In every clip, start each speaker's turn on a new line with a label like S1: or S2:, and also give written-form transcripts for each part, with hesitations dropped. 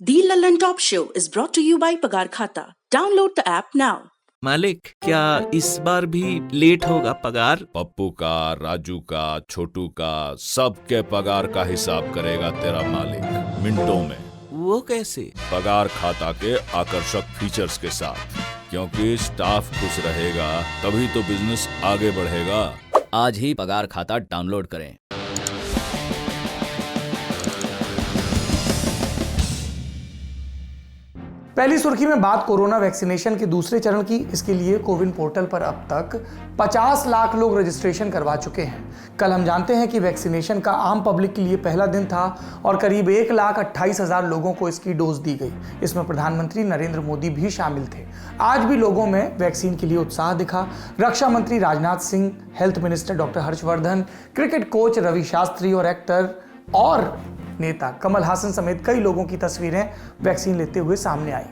S1: The Lallan Top Show is brought to you by Pagar Khata. Download the app now.
S2: मालिक, क्या इस बार भी late होगा पगार?
S3: पप्पू का, राजू का, छोटू का, सबके पगार का हिसाब करेगा तेरा मालिक मिनटों में।
S2: वो कैसे?
S3: पगार खाता के आकर्षक फीचर्स के साथ, क्योंकि स्टाफ खुश रहेगा तभी तो बिजनेस आगे बढ़ेगा।
S4: आज ही पगार खाता डाउनलोड करें।
S5: पहली सुर्खी में बात कोरोना वैक्सीनेशन के दूसरे चरण की। इसके लिए कोविन पोर्टल पर अब तक 50 लाख लोग रजिस्ट्रेशन करवा चुके हैं। कल हम जानते हैं कि वैक्सीनेशन का आम पब्लिक के लिए पहला दिन था और करीब 1,28,000 लोगों को इसकी डोज दी गई। इसमें प्रधानमंत्री नरेंद्र मोदी भी शामिल थे। आज भी लोगों में वैक्सीन के लिए उत्साह दिखा। रक्षा मंत्री Rajnath Singh, health minister doctor Harshvardhan, cricket coach Ravi Shastri और एक्टर और नेता कमल हासन समेत कई लोगों की तस्वीरें वैक्सीन लेते हुए सामने आई।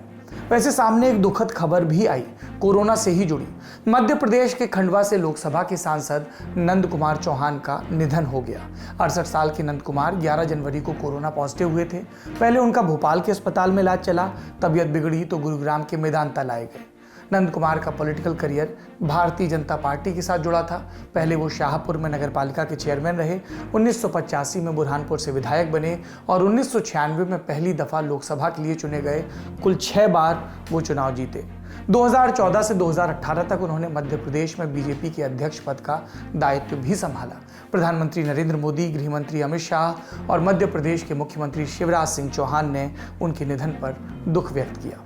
S5: वैसे सामने एक दुखद खबर भी आई, कोरोना से ही जुड़ी। मध्य प्रदेश के खंडवा से लोकसभा के सांसद नंद कुमार चौहान का निधन हो गया। 68 साल के नंद कुमार 11 जनवरी को कोरोना पॉजिटिव हुए थे। पहले उनका भोपाल के अस्पताल में इलाज चला, तबीयत बिगड़ी तो गुरुग्राम के मेदांता लाए गए। नंद कुमार का political career Bharatiya Janata party के साथ जुड़ा था। पहले वो शाहपुर में नगरपालिका के चेयरमैन रहे। 1985 में बुरहानपुर से विधायक बने और 1996 में पहली दफा लोकसभा के लिए चुने गए। कुल 6 बार वो चुनाव जीते। 2014 से 2018 तक उन्होंने मध्य प्रदेश में बीजेपी के अध्यक्ष पद का दायित्व भी संभाला। प्रधानमंत्री नरेंद्र मोदी, गृह मंत्री अमित शाह और मध्य प्रदेश के मुख्यमंत्री शिवराज सिंह चौहान ने उनके निधन पर दुख व्यक्त किया।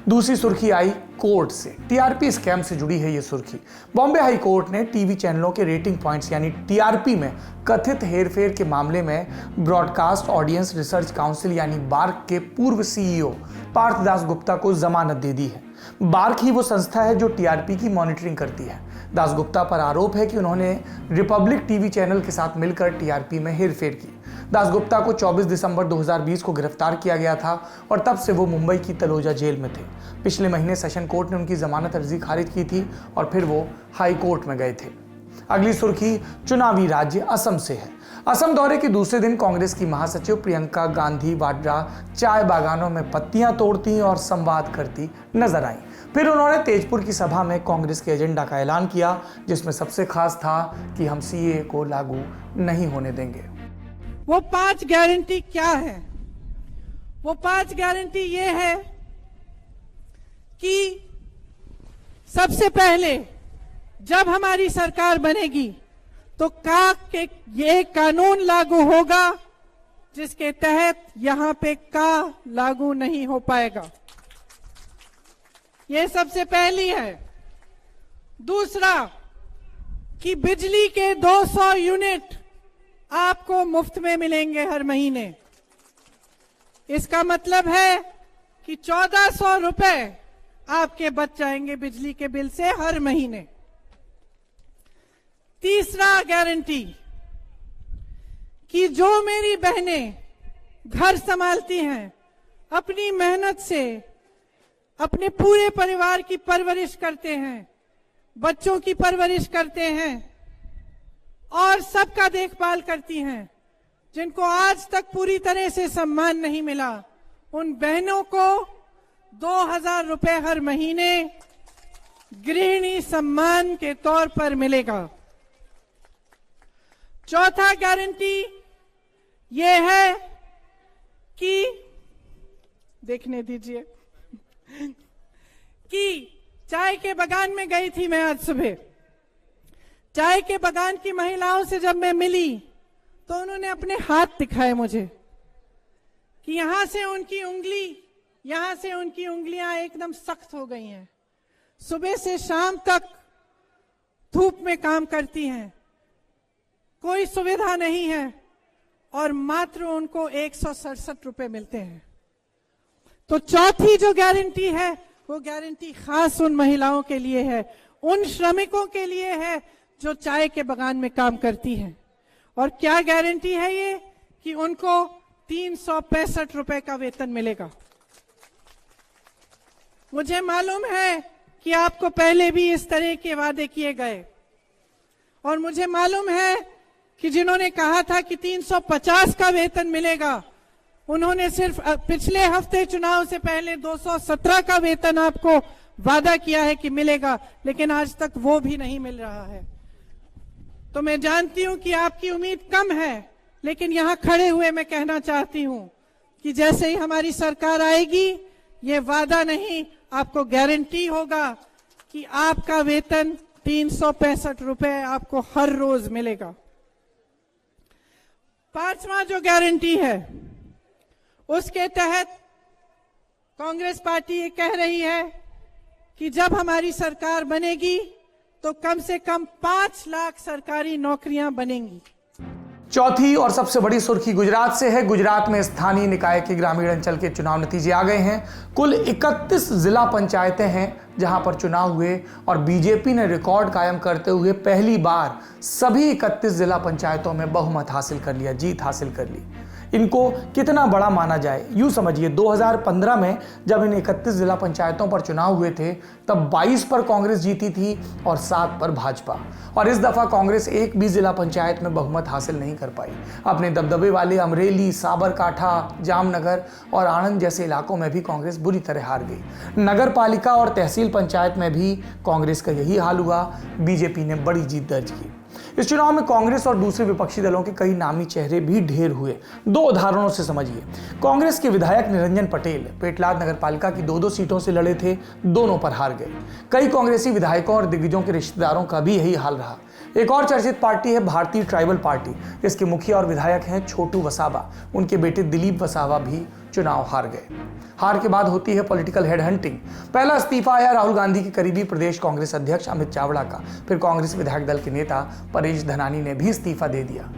S5: दूसरी सुर्खी आई कोर्ट से। टीआरपी स्कैम से जुड़ी है ये सुर्खी। बॉम्बे हाई कोर्ट ने टीवी चैनलों के रेटिंग पॉइंट्स यानी टीआरपी में कथित हेरफेर के मामले में ब्रॉडकास्ट ऑडियंस रिसर्च काउंसिल यानी बार्क के पूर्व सीईओ पार्थ दास गुप्ता को जमानत दे दी है। बार्क ही वो संस्था है जो टीआरपी की मॉनिटरिंग करती है। दास गुप्ता पर आरोप है कि उन्होंने रिपब्लिक टीवी चैनल के साथ मिलकर टीआरपी में हेरफेर की। दास गुप्ता को 24 दिसंबर 2020 को गिरफ्तार किया गया था और तब से वो मुंबई की तलोजा जेल में थे। पिछले महीने सेशन कोर्ट ने उनकी जमानत अर्जी खारिज की थी और फिर वो हाई कोर्ट में गए थे। अगली सुर्खी चुनावी राज्य असम से है। असम दौरे के दूसरे दिन कांग्रेस की महासचिव प्रियंका गांधी वाड्रा चाय बागानों में पत्तियां तोड़ती और संवाद करती नजर आई। फिर उन्होंने तेजपुर की सभा में कांग्रेस के एजेंडा का ऐलान किया, जिसमें सबसे खास था कि हम सीएए को लागू नहीं होने देंगे।
S6: वो 5 गारंटी क्या है? वो 5 गारंटी ये है कि सबसे पहले जब हमारी सरकार बनेगी तो के ये कानून लागू होगा जिसके तहत यहां पे लागू नहीं हो पाएगा। ये सबसे पहली है। दूसरा कि बिजली के 200 यूनिट आपको मुफ्त में मिलेंगे हर महीने। इसका मतलब है कि 1400 रुपए आपके बच जाएंगे बिजली के बिल से हर महीने। तीसरा गारंटी कि जो मेरी बहनें घर संभालती हैं, अपनी मेहनत से अपने पूरे परिवार की परवरिश करते हैं, बच्चों की परवरिश करते हैं और सबका देखभाल करती हैं, जिनको आज तक पूरी तरह से सम्मान नहीं मिला, उन बहनों को 2000 रुपए हर महीने गृहिणी सम्मान के तौर पर मिलेगा। चौथा गारंटी ये है कि देखने दीजिए कि चाय के बागान में गई थी मैं आज सुबह। चाय के बागान की महिलाओं से जब मैं मिली तो उन्होंने अपने हाथ दिखाए मुझे कि यहां से उनकी उंगलियां एकदम सख्त हो गई हैं। सुबह से शाम तक धूप में काम करती हैं, कोई सुविधा नहीं है और मात्र उनको 167 रुपए मिलते हैं। तो चौथी जो गारंटी है वो गारंटी खास उन महिलाओं के लिए है, उन श्रमिकों के लिए है जो चाय के बागान में काम करती हैं। और क्या गारंटी है ये? कि उनको 365 रुपए का वेतन मिलेगा। मुझे मालूम है कि आपको पहले भी इस तरह के वादे किए गए और मुझे मालूम है कि जिन्होंने कहा था कि 350 का वेतन मिलेगा उन्होंने सिर्फ पिछले हफ्ते चुनाव से पहले 217 का वेतन आपको वादा किया है कि मिलेगा, लेकिन आज तक वो भी नहीं मिल रहा है। तो मैं जानती हूं कि आपकी उम्मीद कम है, लेकिन यहां खड़े हुए मैं कहना चाहती हूं कि जैसे ही हमारी सरकार आएगी, ये वादा नहीं, आपको गारंटी होगा कि आपका वेतन 365 रुपए आपको हर रोज मिलेगा। पांचवा जो गारंटी है, उसके तहत कांग्रेस पार्टी ये कह रही है कि जब हमारी सरकार बनेगी तो कम से कम 5 लाख सरकारी नौकरियां बनेंगी।
S5: चौथी और सबसे बड़ी सुर्खी गुजरात से है। गुजरात में स्थानीय निकाय के ग्रामीण अंचल के चुनाव नतीजे आ गए हैं। कुल 31 जिला पंचायतें हैं जहां पर चुनाव हुए और बीजेपी ने रिकॉर्ड कायम करते हुए पहली बार सभी 31 जिला पंचायतों में बहुमत हासिल कर लिया, जीत हासिल कर ली। इनको कितना बड़ा माना जाए, यूं समझिए 2015 में जब इन 31 जिला पंचायतों पर चुनाव हुए थे तब 22 पर कांग्रेस जीती थी और 7 पर भाजपा, और इस दफा कांग्रेस एक भी जिला पंचायत में बहुमत हासिल नहीं कर पाई। अपने दबदबे वाले अमरेली, साबरकांठा, जामनगर और आणंद जैसे इलाकों में भी कांग्रेस बुरी तरह हार गई। नगर पालिका और तहसील पंचायत में भी कांग्रेस का यही हाल हुआ। बीजेपी ने बड़ी जीत दर्ज की। इस चुनाव में कांग्रेस और दूसरे विपक्षी दलों के कई नामी चेहरे भी ढेर हुए। 2 उदाहरणों से समझिए। कांग्रेस के विधायक निरंजन पटेल पेटलाद नगरपालिका की 2-2 सीटों से लड़े थे, दोनों पर हार गए। कई कांग्रेसी विधायकों और दिग्गजों के रिश्तेदारों का भी यही हाल रहा। एक और चर्चित पार्टी है भारतीय ट्राइबल पार्टी। इसके मुखिया और विधायक हैं छोटू वसावा। उनके बेटे दिलीप वसावा भी चुनाव हार गए। हार के बाद होती है पॉलिटिकल हेड हंटिंग। पहला इस्तीफा आया राहुल गांधी के करीबी प्रदेश कांग्रेस अध्यक्ष अमित चावड़ा का। फिर कांग्रेस विधायक दल के नेता परेश धनानी ने भी इस्तीफा दे दिया।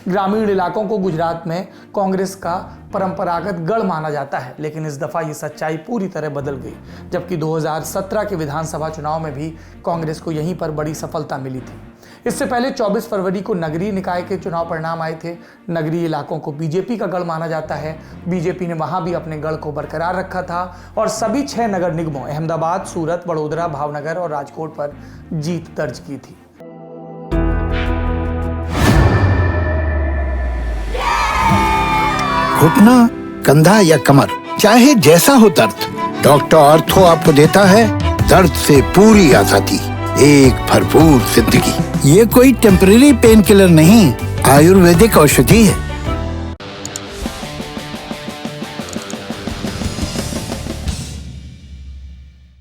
S5: ग्रामीण इलाकों को गुजरात में कांग्रेस का परंपरागत गढ़ माना जाता है, लेकिन इस दफा ये सच्चाई पूरी तरह बदल गई। जबकि 2017 के विधानसभा चुनाव में भी कांग्रेस को यहीं पर बड़ी सफलता मिली थी। इससे पहले 24 फरवरी को नगरीय निकाय के चुनाव परिणाम आए थे। नगरीय इलाकों को बीजेपी का गढ़ माना जाता है। बीजेपी ने वहां भी अपने गढ़ को बरकरार रखा था और सभी 6 नगर निगमों अहमदाबाद, सूरत, वडोदरा, भावनगर और राजकोट पर जीत दर्ज की थी।
S7: घुटना, कंधा या कमर, चाहे जैसा हो दर्द, डॉक्टर ऑर्थो आपको देता है दर्द से पूरी आजादी, एक भरपूर जिंदगी। ये कोई टेम्परेरी पेन किलर नहीं, आयुर्वेदिक औषधि है।